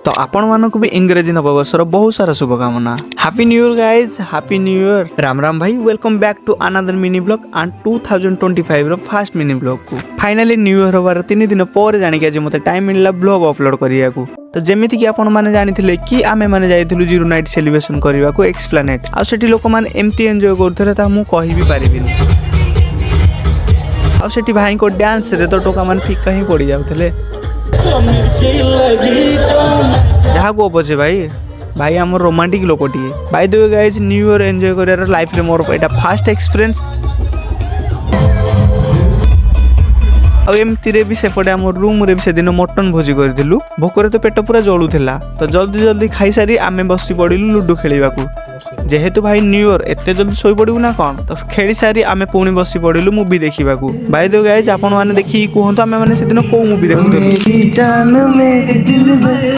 तो आपण मानक भी इंग्रजी नववर्षर बहुत सारा शुभकामना। Happy new year guys, happy new year. Ram Ram भाई, welcome back to another mini blog and 2025 रो फर्स्ट मिनी ब्लॉग को। फाइनली न्यू ईयर होबार 3 दिन पर जानिक आज मते टाइम मिलला ब्लॉग अपलोड करिया को। तो जेमिति कि आपण माने जानिथिले कि आमे माने जाइथिलु जीरो नाइट सेलिब्रेशन करबा को एक्सप्लेनेट आ सेठी लोक माने एम्ति एन्जॉय करथले ता मु कहि भी परिबिनी। आ सेठी भाई को डांस रे तो टोका मान फिका ही पड़ी जाउथले। जहा को पछे भाई भाई आम रोमांटिक लोकटिए। By the way guys, new year enjoy कर लाइफ रे मोर एटा फर्स्ट एक्सपीरियंस। और एमती रे भी सेपटे आम रूम रे भी से दिन मटन भोजी करथिलु। भोकरे तो पेट पूरा जळुथिला, तो जल्दी जल्दी खाई सारी आमे बसी पड़िलु लूडो खेलिबा को। जेहेतु भाई न्यू ईयर एते जल्दी सोई पड़िबु ना कोन, तो खेली सारी आमे पुणी बसी पड़िलु मूवी देखिबा को। बाय द वे गाइज, आपण माने देखि कहंतो आमे माने से दिन को मूवी देखुथलु।